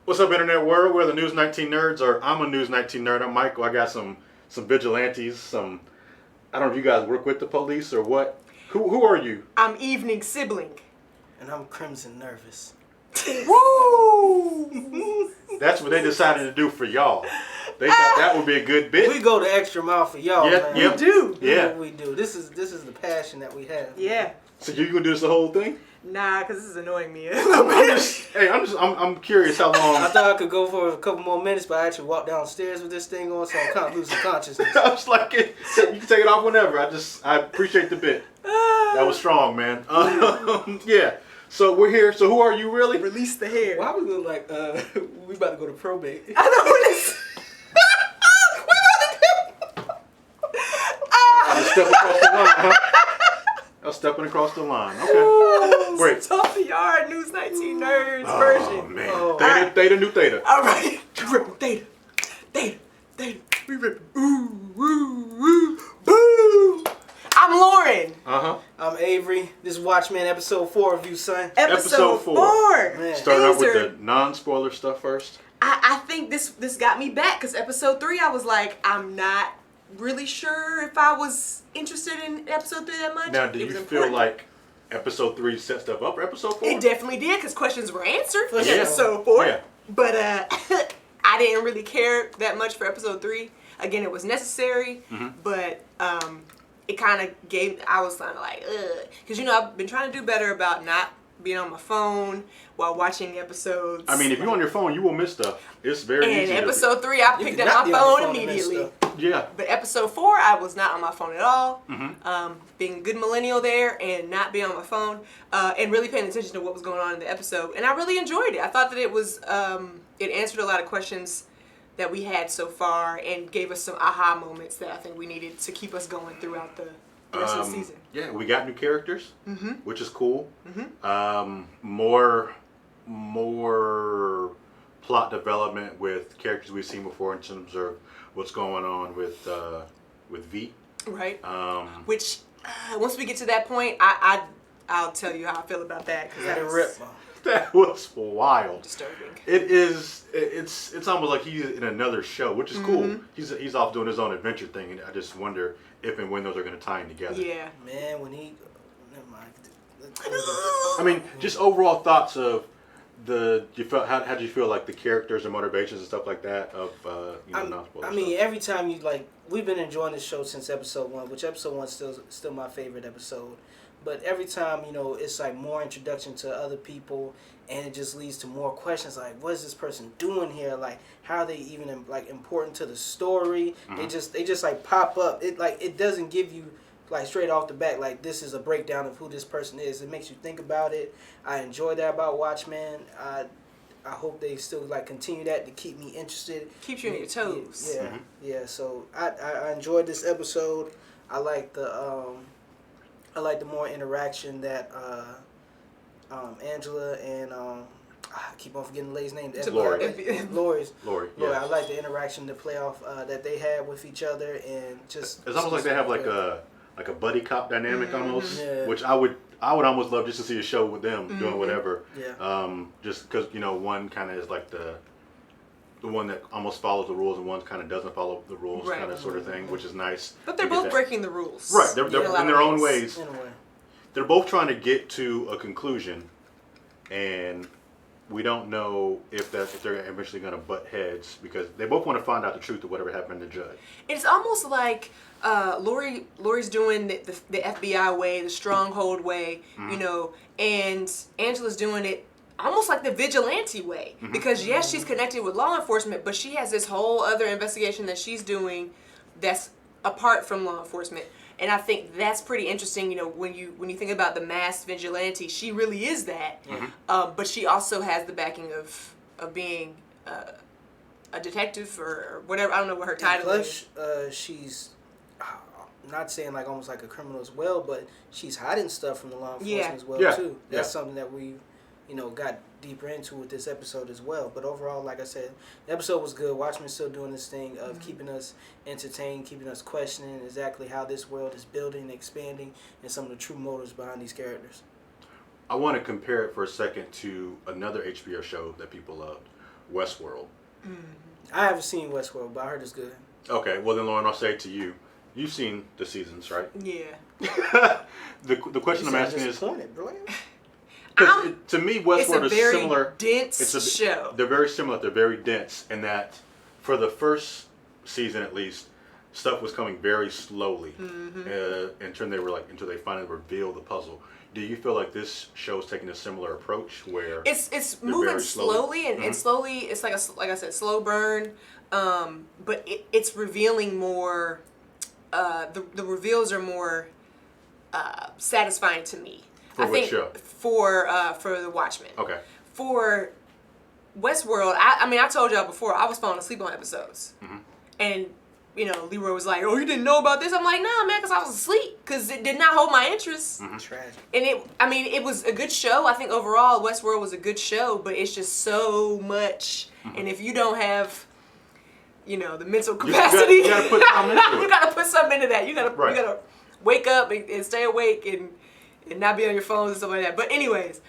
What's up, internet world? We're the News 19 nerds, or I'm a News 19 nerd. I'm Michael. I got some vigilantes. I don't know if you guys work with the police or what. Who are you? I'm Evening Sibling. And I'm Crimson Nervous. Woo! That's what they decided to do for y'all. They thought that would be a good bit. We go the extra mile for y'all, Yeah, man. yep. We do. Yeah. We do. This is the passion that we have. Yeah. So you gonna do this the whole thing? Nah, because this is annoying me a little bit. I'm curious how long. I thought I could go for a couple more minutes, but I actually walked downstairs with this thing on, so I'm kind of losing consciousness. I was like, you can take it off whenever. I appreciate the bit. That was strong, man. Yeah. So we're here. So who are you really? Release the hair. Why we look like we about to go to probate? I know this. I'm stepping across the line, huh? I was stepping across the line. Okay. Great. Top of yard News 19 nerds Oh, version. man. Oh. Theta, new Theta. All right. We ripping Theta. We ripping. Ooh. Boo. I'm Lauren. Uh-huh. I'm Avery. This is Watchmen episode 4 review, son. Episode 4. Man. Start out with Things the non-spoiler stuff first. I think this got me back because episode 3 I was like, I'm not really sure if I was interested in episode 3 that much. Now, do you feel like episode 3 set stuff up for episode 4? It definitely did because questions were answered for Yeah. episode 4. Yeah. But I didn't really care that much for episode 3. Again, it was necessary, but it kind of gave. I was kind of like, ugh, because I've been trying to do better about not being on my phone while watching episodes. I mean, if you're on your phone, you will miss stuff. It's very easy. And episode 3, I You picked could up not my be on your phone and miss immediately. stuff. Yeah. But episode 4, I was not on my phone at all. Being a good millennial there and not being on my phone and really paying attention to what was going on in the episode. And I really enjoyed it. I thought that it was, it answered a lot of questions that we had so far and gave us some aha moments that I think we needed to keep us going throughout the rest of the season. Yeah, we got new characters, which is cool. More plot development with characters we've seen before in terms of what's going on with V. Right. Which, once we get to that point, I'll tell you how I feel about that. Because Let it rip, man. That was wild. disturbing. It is. It's almost like he's in another show, which is cool. He's off doing his own adventure thing, and I just wonder if and when those are going to tie in together. Yeah. Man, when he... Never mind. I mean, just overall thoughts of how did you feel like the characters and motivations and stuff like that of non-spoiler I mean, stuff? every time we've been enjoying this show since episode 1, which episode 1 is still my favorite episode. But every time, it's like more introduction to other people, and it just leads to more questions like, what is this person doing here? Like, how are they even important to the story? They just like pop up. It doesn't give you like straight off the bat like this is a breakdown of who this person is. It makes you think about it. I enjoy that about Watchmen. I hope they still continue that to keep me interested. Keeps you on your toes. Yeah, yeah. So I enjoyed this episode. I like the more interaction that Angela and I keep on forgetting the lady's name. Laurie. Laurie. Yeah. I like the interaction, the playoff that they had with each other, and just It's almost like they have like a buddy cop dynamic almost, Yeah. which I would almost love just to see a show with them doing whatever. Yeah. Just because one kind of is like the one that almost follows the rules and one kind of doesn't follow the rules, Right. kind of sort of thing, which is nice. But they're to get both that. breaking the rules. Right, they're a in their own ways. in a way. They're both trying to get to a conclusion, and we don't know if they're eventually going to butt heads because they both want to find out the truth of whatever happened to Judd. It's almost like Laurie's doing the FBI way, the stronghold way, and Angela's doing it almost like the vigilante way. Because yes, she's connected with law enforcement, but she has this whole other investigation that she's doing that's apart from law enforcement. And I think that's pretty interesting, when you think about the masked vigilante, she really is that. But she also has the backing of being a detective or whatever. I don't know what her title is. Plus, she's not saying almost like a criminal as well, but she's hiding stuff from the law enforcement as well too. That's something that we, got deeper into with this episode as well. But overall, like I said, the episode was good. Watchmen's still doing this thing of keeping us entertained, keeping us questioning exactly how this world is building, expanding, and some of the true motives behind these characters. I want to compare it for a second to another HBO show that people loved, Westworld. I haven't seen Westworld, but I heard it's good. Okay, well then, Lauren, I'll say it to you. You've seen the seasons, right? Yeah. the question I'm asking is, bro. because to me, Westworld is similar. Dense show. They're very similar. They're very dense in that, for the first season at least, stuff was coming very slowly until they finally reveal the puzzle. Do you feel like this show is taking a similar approach where it's moving slowly and slowly? It's like I said, slow burn, but it's revealing more. The reveals are more satisfying to me. For which show? For the Watchmen. Okay. For Westworld, I told y'all before I was falling asleep on episodes, and Leroy was like, "Oh, you didn't know about this?" I'm like, "Nah, man, because I was asleep, because it did not hold my interest." Tragic. And it was a good show. I think overall Westworld was a good show, but it's just so much, and if you don't have the mental capacity. You gotta put something into it. You gotta put something into that. You gotta wake up and stay awake and not be on your phones and stuff like that. But anyways,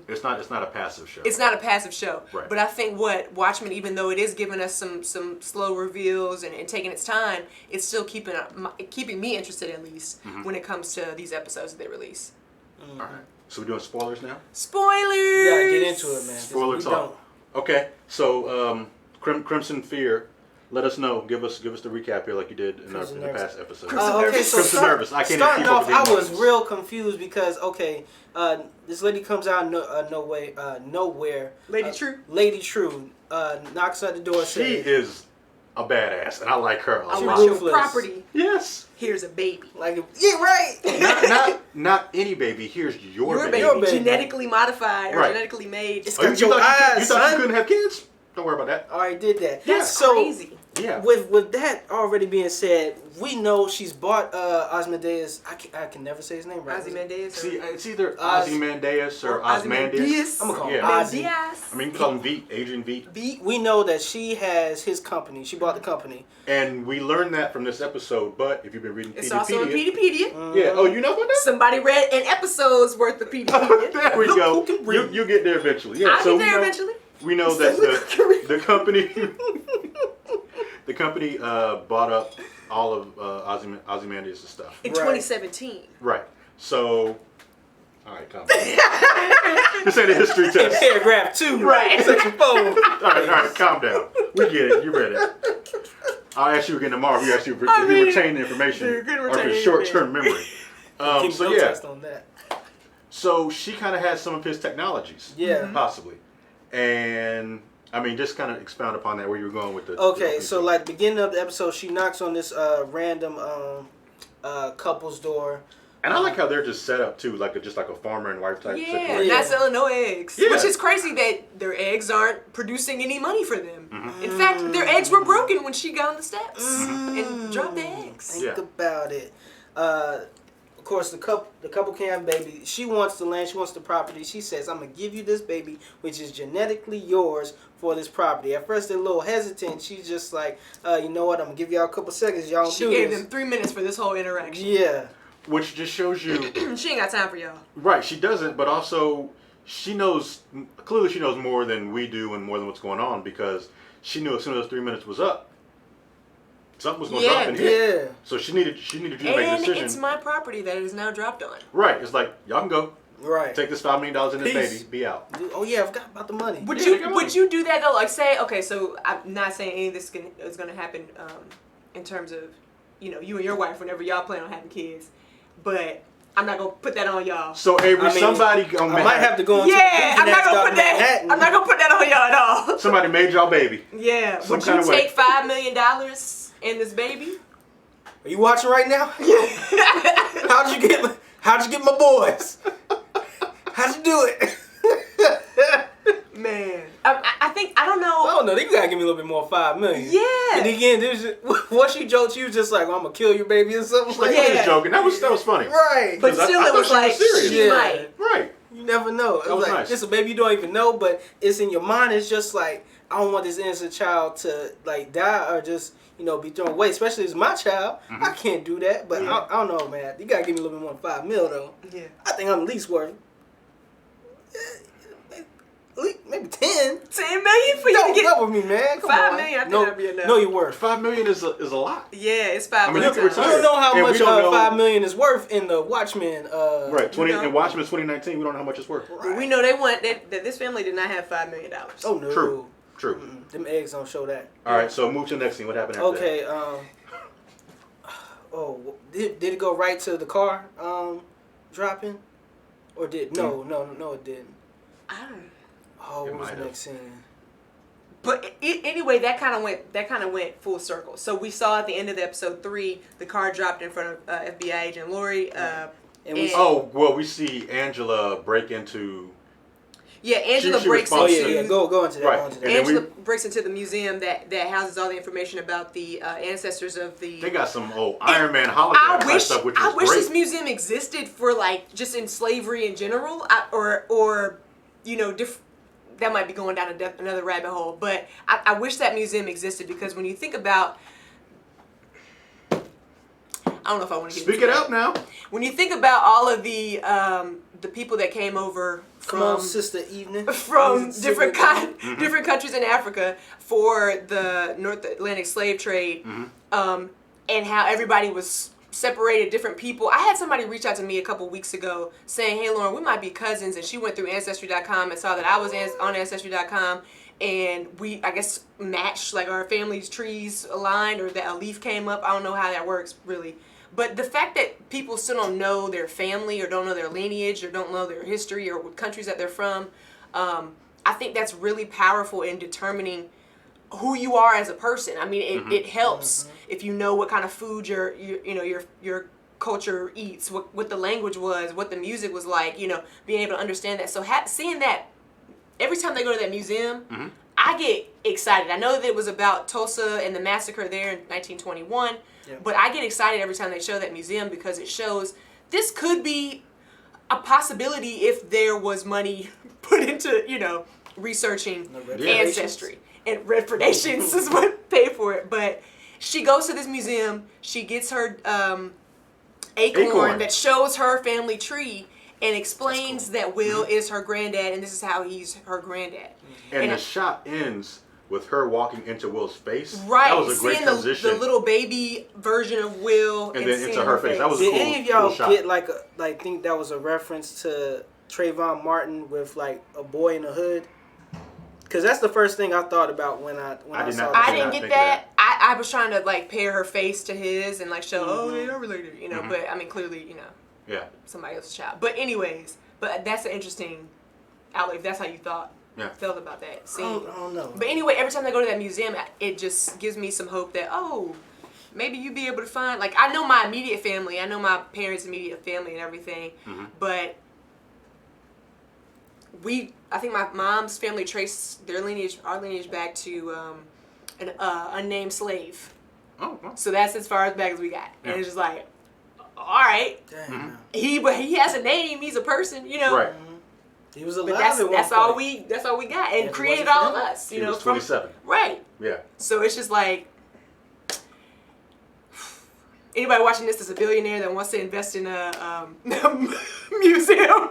it's not a passive show. It's not a passive show. Right. But I think what Watchmen, even though it is giving us some slow reveals and taking its time, it's still keeping me interested at least when it comes to these episodes that they release. All right. So we're doing spoilers now. Spoilers. You gotta get into it, man. Spoiler talk. Okay. So Crimson Fear. Let us know. Give us the recap here, like you did in the past episode. Okay, so Crimson Nervous. I can't starting keep up off, with I the was emotions. real confused because this lady comes out nowhere. Lady True. Lady True knocks at the door. She is a badass, and I like her a I lot. want your ruthless. property. Yes. Here's a baby. Yeah, right. Not any baby. Here's your baby. Your baby. Genetically modified or Right. genetically made. It's Oh, you got your thought eyes, you son. couldn't have kids? Don't worry about that. I already did that. That's So, crazy. Yeah. With that already being said, we know she's bought Ozymandias. I can never say his name right. Ozymandias. See, it's either Ozymandias or Osmandias. I'm gonna call him Yeah. Ozzy. Mandias. I mean, you can call him Veet, Adrian Veet. We know that she has his company. She bought the company. And we learned that from this episode, but if you've been reading It's also in Pedopedia. Yeah. Oh, you know about that? Somebody read an episode's worth of Pedopedia. There we go. Who can read? You get there eventually. Yeah. I'll So get there eventually. we know that the company the company bought up all of Ozymandias' stuff. In Right. 2017. Right. So, all right, calm down. This ain't a history test. Paragraph 2. Right. Section 4. All right, calm down. We get it. You read it. I'll ask you again tomorrow if you retain the information you're gonna or if retain it's short-term memory. Keep So no yeah, test on that. so she kind of has some of his technologies. Yeah. Possibly. And I mean, just kind of expound upon that where you were going with the. Okay, so like beginning of the episode, she knocks on this random couple's door. And I like how they're just set up too, just like a farmer and wife type Yeah, situation. not selling no eggs. Yeah. Which is crazy that their eggs aren't producing any money for them. In fact, their eggs were broken when she got on the steps and dropped the eggs. Think about it. Of course, the couple can't have a baby. She wants the land. She wants the property. She says, "I'm gonna give you this baby, which is genetically yours for this property." At first, they're a little hesitant. She's just like, "You know what? I'm gonna give y'all a couple seconds. Y'all She do gave this." them 3 minutes for this whole interaction. Yeah. Which just shows you. She ain't got time for y'all. Right, she doesn't, but also she knows, clearly she knows more than we do and more than what's going on, because she knew as soon as those 3 minutes was up, something was going to drop in here. Yeah. So she needed you to make a And decision. it's my property that it is now dropped on. Right, it's like, y'all can go. Right. Take this $5 million in this Peace. baby, be out. Oh yeah, I forgot about the money. Would Yeah, they got you do that though? Like say, okay, so I'm not saying any of this is gonna happen in terms of, you and your wife whenever y'all plan on having kids, but I'm not gonna put that on y'all. So Avery, I mean, somebody I might have to go into Yeah, I'm not gonna put that. Manhattan. I'm not gonna put that on y'all at all. Somebody made y'all baby. Yeah. Some Would kind you of way. take $5 million in this baby? Are you watching right now? How'd you get my boys? How'd you do it? Man, I think I don't know. I don't know. You gotta give me a little bit more. $5 million. Yeah. And again, what she joked, she was just like, "I'm gonna kill your baby" or something like Like, Yeah. he was joking. That was funny. Right. But 'Cause I still, thought it was she was like serious. she Yeah. might. Right. You never know. That was like, nice. This a baby you don't even know, but it's in your mind. It's just like, I don't want this innocent child to like die or just be thrown away. Especially if it's my child. I can't do that. But I don't know, man. You gotta give me a little bit more than $5 million though. Yeah. I think I'm at least worth a maybe 10. 10 million for you Don't to get go with me, man. Come 5 on. million. I think no, that'd be enough. No, you're worth. $5 million is a lot. Yeah, it's 5 I mean, million. you can You retire. don't know how And we much don't know- $5 million is worth in the Watchmen. Right, know. in Watchmen 2019, we don't know how much it's worth. Right. We know they want that this family did not have $5 million. Oh no. True. Them eggs don't show that. All right, so move to the next scene. What happened after that? Okay. Did it go right to the car dropping, or did no it didn't. I don't know. Oh, It what was might the have. next scene? But anyway, that kind of went full circle. So we saw at the end of the episode 3, the car dropped in front of FBI agent Laurie. And we We see Angela break into. Yeah, Angela She breaks responds into. to- Go into that. Right. Go into that. And then Angela breaks into the museum that houses all the information about the ancestors of the. They got some old Iron Man hologram I type wish stuff, which I was wish great. this museum existed for like just in slavery in general, or you know, that might be going down another rabbit hole. But I wish that museum existed because when you think about, I don't know if I want to get Speak into it that. out now. When you think about all of the people that came over Come on, from Sister Evening. from different Sister different countries in Africa for the North Atlantic slave trade, and how everybody was separated, different people. I had somebody reach out to me a couple weeks ago saying, "Hey, Lauren, we might be cousins," and she went through Ancestry.com and saw that I was on Ancestry.com, and we, I guess, matched, like our family's trees aligned, or that a leaf came up. I don't know how that works really. But the fact that people still don't know their family or don't know their lineage or don't know their history or what countries that they're from, I think that's really powerful in determining who you are as a person. I mean, it helps if you know what kind of food your culture eats, what the language was, what the music was like. You know, being able to understand that. So seeing that every time they go to that museum, I get excited. I know that it was about Tulsa and the massacre there in 1921. But I get excited every time they show that museum because it shows this could be a possibility if there was money put into, researching ancestry. And reparations is what paid for it. But she goes to this museum, she gets her acorn that shows her family tree and explains that Will is her granddad and this is how he's her granddad. And the shot ends with her walking into Will's face. Right, That was a great seeing transition. the little baby version of Will and then seeing into her face. That was a Did cool, any of y'all cool shot. get think that was a reference to Trayvon Martin with like a boy in the hood? Because that's the first thing I thought about when I saw I that. didn't get that. I was trying to like pair her face to his and like show, oh, they are related, But I mean, clearly, Yeah. somebody else's child. But anyways, that's an interesting outlet. If that's how you felt about that scene. I don't know. But anyway, every time I go to that museum, it just gives me some hope that maybe you'd be able to find. Like I know my immediate family, I know my parents' immediate family and everything, but I think my mom's family traced our lineage back to an unnamed slave. Oh, well. So that's as far as back as we got, and it's just like, all right, Damn. but he has a name, he's a person, Right. He was alive. But that's all we got, and it created wasn't all of for him. us, He was from 27. right. Yeah. So it's just like anybody watching this is a billionaire that wants to invest in a museum.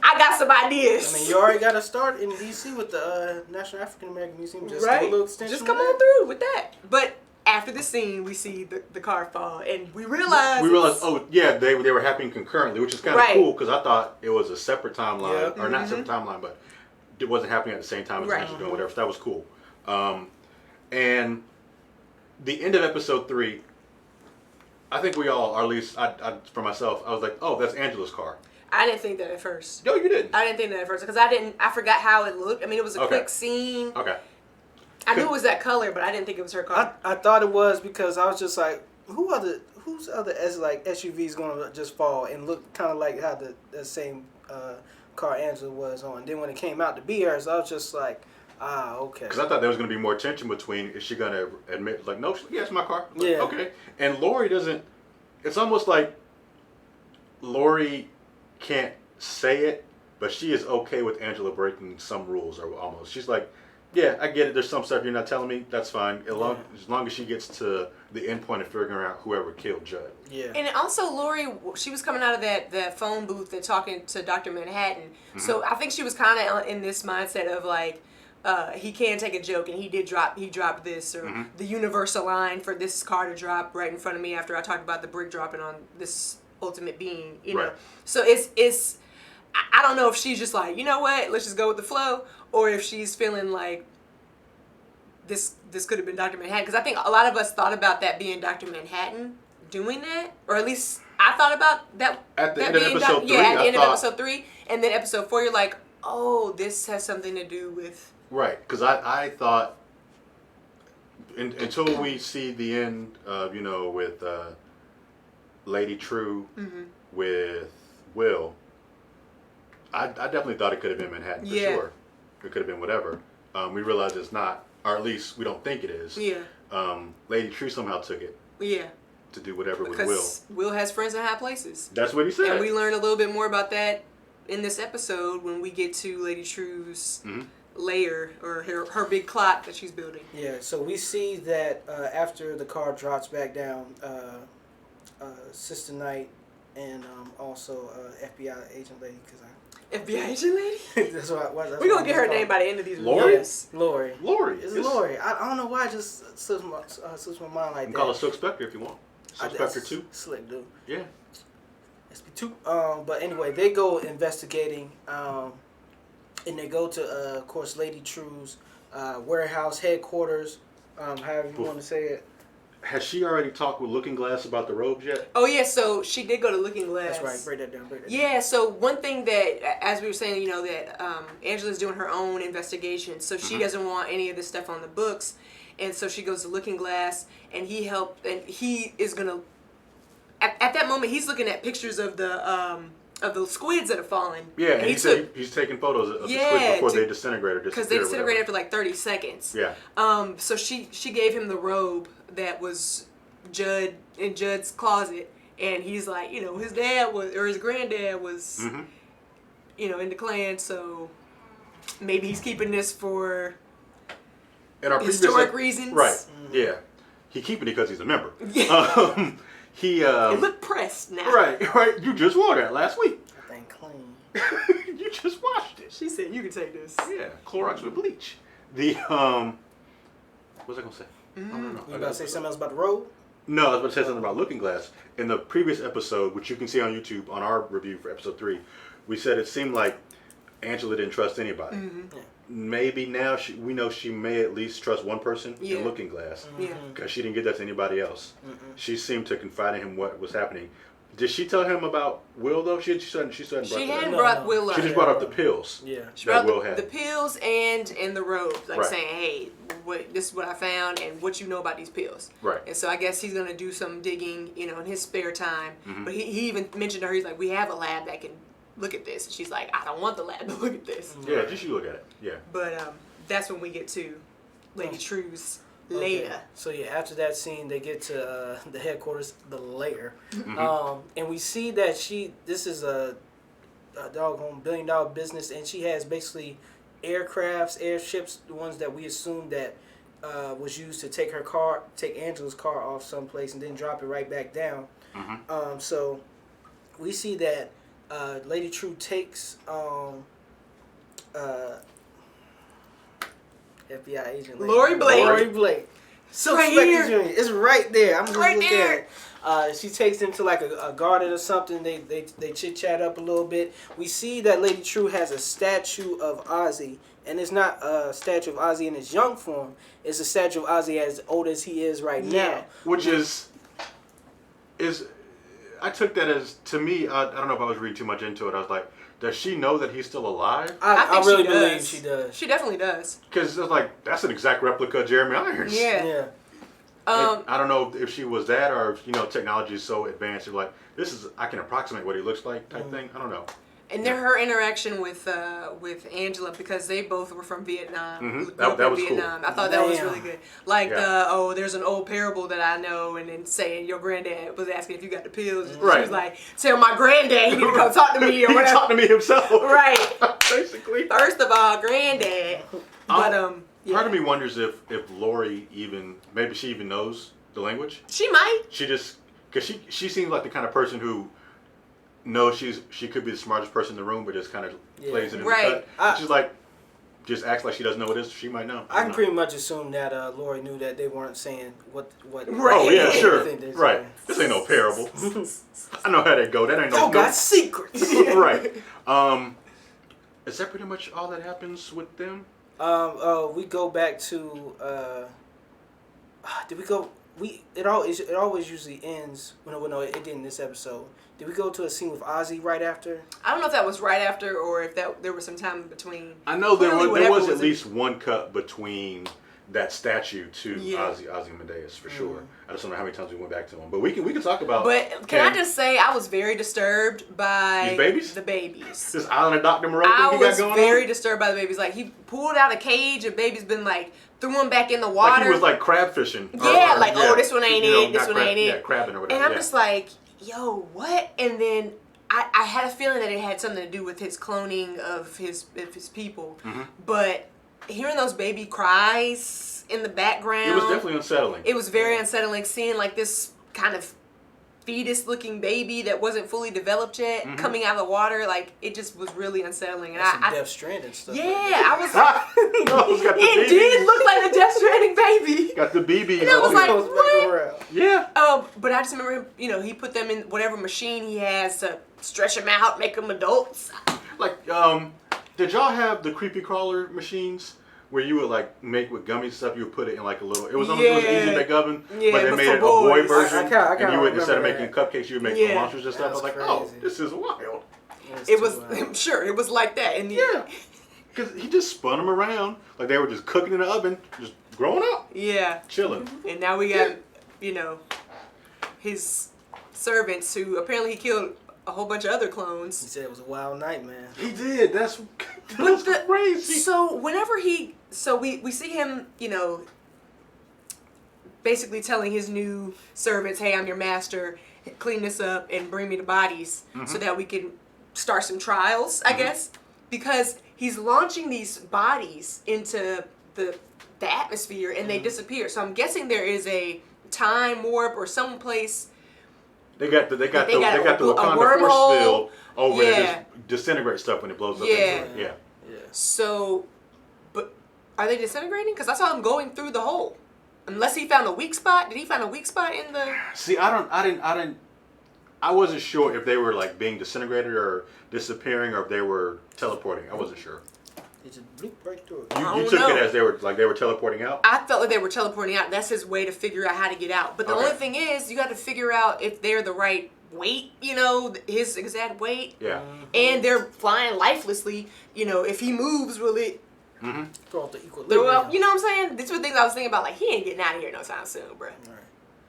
I got some ideas. I mean, you already got to start in D.C. with the National African American Museum. Just do a little extension. Just come of on that. through with that. But after the scene, we see the car fall, and we realize they were happening concurrently, which is kind of cool because I thought it was a separate timeline, or not separate timeline, but it wasn't happening at the same time as Right. doing whatever. So that was cool. And the end of episode 3, I think we all, or at least I for myself, I was like, oh, that's Angela's car. I didn't think that at first. No, you didn't. I didn't think that at first because I forgot how it looked. I mean, it was a quick scene. Okay. I knew it was that color, but I didn't think it was her car. I thought it was because I was just like, whose other SUVs gonna just fall and look kind of like how the same car Angela was on. Then when it came out to be hers, I was just like, okay. Because I thought there was going to be more tension between, is she going to admit, like, no, yeah, it's my car. Like, Yeah. Okay. And Laurie doesn't, it's almost like Laurie can't say it, but she is okay with Angela breaking some rules, or almost. She's like, Yeah, I get it. There's some stuff you're not telling me. That's fine. As long as she gets to the end point of figuring out whoever killed Judd. Yeah. And also, Laurie, she was coming out of that phone booth and talking to Dr. Manhattan. So I think she was kind of in this mindset of like, he can take a joke, and he dropped this, or the universe aligned for this car to drop right in front of me after I talked about the brick dropping on this ultimate being, you know. Right. So it's I don't know if she's just like, you know what, let's just go with the flow, or if she's feeling like this could have been Dr. Manhattan, because I think a lot of us thought about that being Dr. Manhattan doing that, or at least I thought about that At the that end of being episode 3, yeah, at the I end thought, of episode 3, and then episode 4, you're like, oh, this has something to do with. right, because I thought until we see the end of, with Lady True with Will, I definitely thought it could have been Manhattan for sure. It could have been whatever. We realize it's not, or at least we don't think it is. Yeah. Lady True somehow took it Yeah. to do whatever with Because Will has friends in high places. That's what he said. And we learn a little bit more about that in this episode when we get to Lady True's lair, or her big clock that she's building. Yeah, so we see that after the car drops back down, Sister Knight and also FBI agent lady, FBI agent lady? that's what We're going to get her name by the end of these Laurie? reviews. Laurie. Laurie. It's Laurie. I don't know why it just slips my mind like You can that. call her Silk Spectre if you want. Silk Spectre 2. Slick dude. Yeah. SP2. But anyway, they go investigating, and they go to, of course, Lady True's warehouse headquarters, however you want to say it. Has she already talked with Looking Glass about the robes yet? Oh, yeah, so she did go to Looking Glass. That's right. Break that down. Yeah, so one thing that, as we were saying, that Angela's doing her own investigation, so she doesn't want any of this stuff on the books, and so she goes to Looking Glass, and he is going to, at that moment, he's looking at pictures of the squids that have fallen. Yeah, and he said he's taking photos of the squids before they disintegrate or disappear. Because they disintegrate after like 30 seconds. Yeah. So she gave him the robe that was in Judd's closet, and he's like, his dad was, or his granddad was, in the Klan, so maybe he's keeping this for historic reasons. Right. Yeah. He keeping it because he's a member. Yeah. He look pressed now. Right. You just wore that last week. That thing clean. You just washed it. She said you can take this. Yeah. Clorox with bleach. What was I gonna say? I don't know. You about to say something else about the robe? No, I was about to say something about Looking Glass. In the previous episode, which you can see on YouTube on our review for episode 3, we said it seemed like Angela didn't trust anybody. Yeah. Maybe now we know she may at least trust one person in Looking Glass. Yeah. Because she didn't get that to anybody else. She seemed to confide in him what was happening. Did she tell him about Will though? She hadn't brought Will up. She just brought up the pills. Yeah. She brought Will the had. pills and the robes, like Right. saying, hey, this is what I found and what you know about these pills. Right. And so I guess he's going to do some digging, in his spare time. But he even mentioned to her, he's like, we have a lab that can look at this. And she's like, I don't want the lab to look at this. Yeah, just you look at it. Yeah. But that's when we get to Lady True's Okay. lair. So yeah, after that scene, they get to the headquarters, the lair, and we see that this is a doggone $1 billion business, and she has basically aircrafts, airships, the ones that we assumed that was used to take Angela's car off someplace and then drop it right back down. So we see that Lady True takes FBI agent Laurie Blake. So Right here. It's right there. I'm just Right looking there. at it. She takes him to like a garden or something. They chit chat up a little bit. We see that Lady True has a statue of Ozzy, and it's not a statue of Ozzy in his young form. It's a statue of Ozzy as old as he is right now. Which is I took that as, to me, I don't know if I was reading too much into it. I was like, does she know that he's still alive? I think really she believe does. she does. She definitely does. Because it's like, that's an exact replica of Jeremy Irons. Yeah. Yeah. I don't know if she was that, or if technology is so advanced, you're like, I can approximate what he looks like type thing. I don't know. And then her interaction with Angela, because they both were from Vietnam. Mhm. Grew up That in was cool. Vietnam. I thought that was Damn. really good. Like, Yeah. there's an old parable that I know, and then saying your granddad was asking if you got the pills. And Right. She was like, tell my granddad he need to come talk to me or He whatever. talked to me himself. Right. Basically. First of all, granddad. But Part of me wonders if Laurie maybe she even knows the language. She might. She just, because she seems like the kind of person who knows she could be the smartest person in the room, but just kind of plays it in the cut. She's like, just acts like she doesn't know what it is. She might know. I can pretty much assume that Laurie knew that they weren't saying what. Right. Oh yeah, sure. Right. This ain't no parable. I know how that go. That ain't no. Y'all got secrets. Right. Is that pretty much all that happens with them? We go back to. Did we go? It always usually ends. No, it didn't this episode. Did we go to a scene with Ozzy right after? I don't know if that was right after or if there was some time in between. I know there was at least one cut between that statue to Ozymandias for sure. I just don't know how many times we went back to him, but we can talk about. But can I just say I was very disturbed by these babies? The babies. This Island of Dr. Moreau thing he got going on? I was very disturbed by the babies. Like he pulled out a cage and baby's been like threw him back in the water. Like he was like crab fishing. Oh, this one ain't it. This one ain't it. Yeah, crabbing or whatever. And I'm just like, yo, what? And then I had a feeling that it had something to do with his cloning of his people. But hearing those baby cries in the background, it was definitely unsettling. It was very unsettling seeing like this kind of fetus looking baby that wasn't fully developed yet coming out of the water. Like it just was really unsettling. And some Death Stranding stuff. Yeah, I was it did look like a Death Stranding baby. Got the BB. And I was like, what? Yeah. But I just remember him, he put them in whatever machine he has to stretch them out, make them adults. Like, did y'all have the creepy crawler machines where you would like make with gummy stuff? You would put it in like a little. It was easy bake oven, but they made it a boy version, and you would instead of making cupcakes, you would make monsters and stuff. I was like, oh, this is wild. It was. I'm sure it was like that. And because he just spun them around like they were just cooking in the oven, just growing up. Yeah. Chilling. And now we got his servants who apparently he killed a whole bunch of other clones. He said it was a wild night, man. He did. That's crazy. So whenever we see him, basically telling his new servants, "Hey, I'm your master. Clean this up and bring me the bodies so that we can start some trials." I guess because he's launching these bodies into the atmosphere and they disappear. So I'm guessing there is a time warp or some place. They got the Wakanda force field over and just disintegrate stuff when it blows up. Yeah. So, but are they disintegrating? Because I saw them going through the hole. Unless he found a weak spot. Did he find a weak spot in the? See, I wasn't sure if they were like being disintegrated or disappearing, or if they were teleporting. I wasn't sure. It's a bloop right through it. You took it as they were teleporting out? I felt like they were teleporting out. That's his way to figure out how to get out. But the only thing is, you got to figure out if they're the right weight, his exact weight. Yeah. And they're flying lifelessly. If he moves, will it throw off the equilibrium? You know what I'm saying? These were things I was thinking about. Like, he ain't getting out of here no time soon, bro.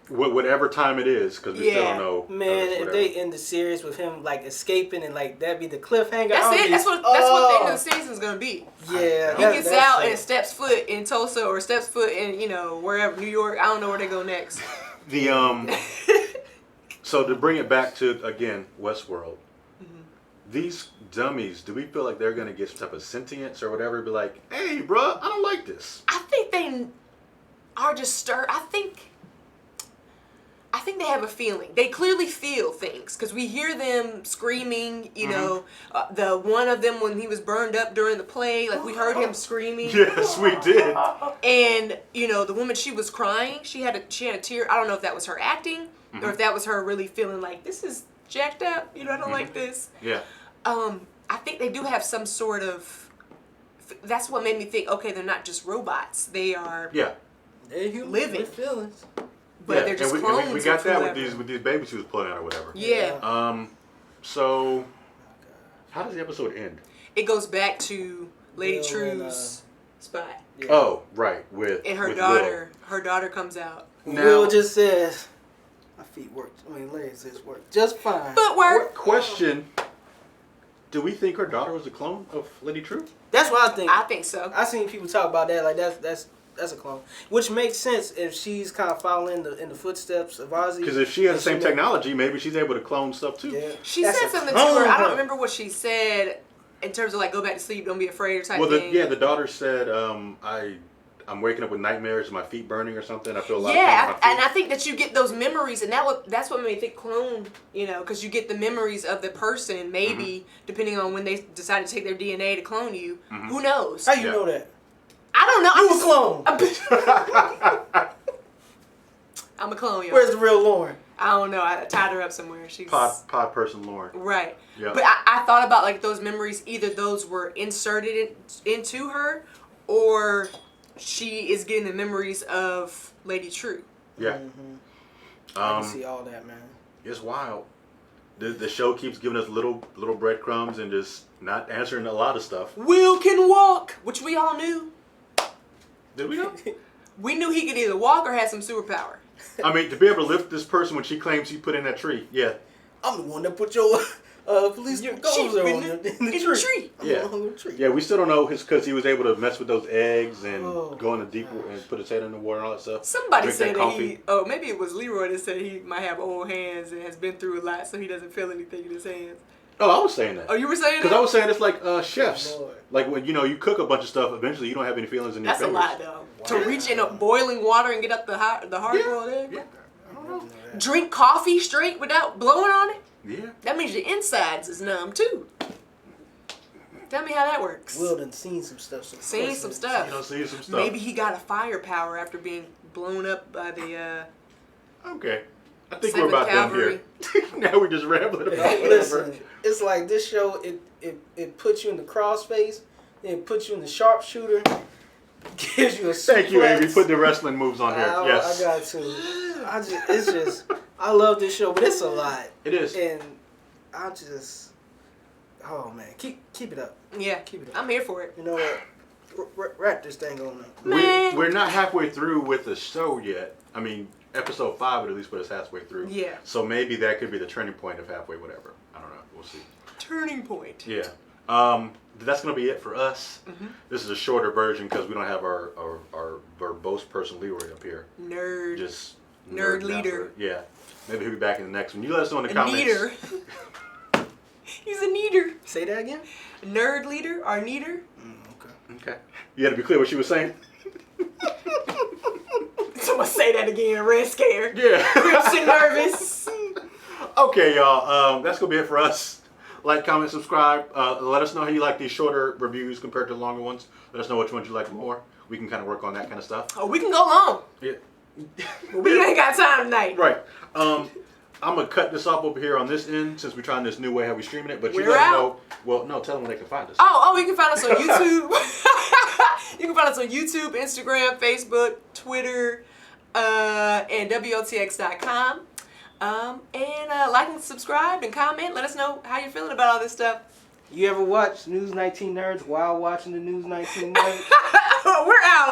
Whatever time it is, because we still don't know. Man, if they end the series with him like escaping and like that'd be the cliffhanger. That's it. That's what the end of the season is gonna be. Yeah, he gets out and steps foot in Tulsa or steps foot in wherever, New York. I don't know where they go next. So to bring it back to again Westworld, these dummies, do we feel like they're gonna get some type of sentience or whatever? Be like, hey, bro, I don't like this. I think they are just stirred. I think they have a feeling. They clearly feel things because we hear them screaming. The one of them when he was burned up during the play, like we heard him screaming. Yes, we did. And the woman, she was crying. She had a tear. I don't know if that was her acting or if that was her really feeling like this is jacked up. I don't like this. Yeah. I think they do have some sort of. That's what made me think. Okay, they're not just robots. They are. Yeah. They're human living with feelings. But they're just clones. We got that with these babies he was pulling out or whatever. Yeah. So, how does the episode end? It goes back to Lady True's spot. Yeah. Oh, right. And her daughter. Will. Her daughter comes out. Will just says, my feet work. Legs just work just fine. Footwork. Question. Do we think her daughter was a clone of Lady True? That's what I think. I think so. I seen people talk about that. Like that's a clone, which makes sense if she's kind of following in the footsteps of Ozzy. Because if she has the same technology, maybe she's able to clone stuff too. Yeah. She said something to her. I don't remember what she said in terms of like go back to sleep, don't be afraid or type thing. The daughter said, I'm waking up with nightmares, my feet burning or something. I feel a lot of Yeah, pain in my feet. and I think that you get those memories, and that's what made me think clone. You know, because you get the memories of the person, maybe depending on when they decide to take their DNA to clone you. Who knows? How you know that? I don't know. You a clone. I'm a clone, y'all. Where's the real Lauren? I don't know. I tied her up somewhere. She's pod person Lauren. right. Yeah. But I thought about like those memories. Either those were inserted into her, or she is getting the memories of Lady True. Yeah. I can see all that, man. It's wild. The show keeps giving us little breadcrumbs and just not answering a lot of stuff. Will can walk, which we all knew. Did we know? We knew he could either walk or had some superpower. I mean, to be able to lift this person when she claims he put in that tree. Yeah. I'm the one that put your police Your goals chief on in the the tree. tree. I'm Yeah. on the tree. Yeah, we still don't know because he was able to mess with those eggs and Oh, go in the deep and put his head in the water and all that stuff. Somebody Drink said that coffee. maybe it was Leroy that said he might have old hands and has been through a lot, so he doesn't feel anything in his hands. Oh, I was saying that. Oh, you were saying that? Because I was saying it's like chefs. Oh, Lord. Like when you cook a bunch of stuff, eventually you don't have any feelings in your That's a fingers. lot, though. To reach in a boiling water and get up the hard-boiled egg. Yeah. I don't know. Drink coffee straight without blowing on it. Yeah. That means your insides is numb too. Tell me how that works. Will done seen some stuff. So Seen some You stuff. know, see some stuff. Maybe he got a firepower after being blown up by the. Okay. I think Seventh we're about Cavalry. done here. Now we're just rambling about Hey, whatever. listen, it's like this show. It puts you in the crossface, then it puts you in the sharpshooter, gives you a Thank you, suplex. Amy. Put the wrestling moves on here. Yes. I got to. It's just. I love this show, but it's a lot. It is. And I just. Oh man, keep it up. Yeah, Keep it up. I'm here for it. You know what? Wrap this thing on up. Man. We're not halfway through with the show yet. I mean, episode 5 would at least put us halfway through. Yeah. So maybe that could be the turning point of halfway, whatever. I don't know. We'll see. Turning point. Yeah. That's going to be it for us. This is a shorter version because we don't have our verbose person Leroy up here. Nerd. Just Nerd nerding out leader. for it. Yeah. Maybe he'll be back in the next one. You let us know in the A comments. neater. He's a neater. Say that again. Nerd leader or neater. Okay. Okay. You had to be clear what she was saying. Someone say that again. Red scared. Yeah. Crimson nervous. Okay, y'all. That's gonna be it for us. Like, comment, subscribe. Let us know how you like these shorter reviews compared to the longer ones. Let us know which ones you like more. We can kind of work on that kind of stuff. Oh, we can go long. Yeah. But we ain't got time tonight. Right. I'm gonna cut this off over here on this end since we're trying this new way how we streaming it. But you We're let them out. know. Well, no, tell them where they can find us. Oh, you can find us on YouTube. You can find us on YouTube, Instagram, Facebook, Twitter, and WOTX.com. And like and subscribe and comment. Let us know how you're feeling about all this stuff. You ever watch News 19 Nerds while watching the News 19 Nerds? We're out.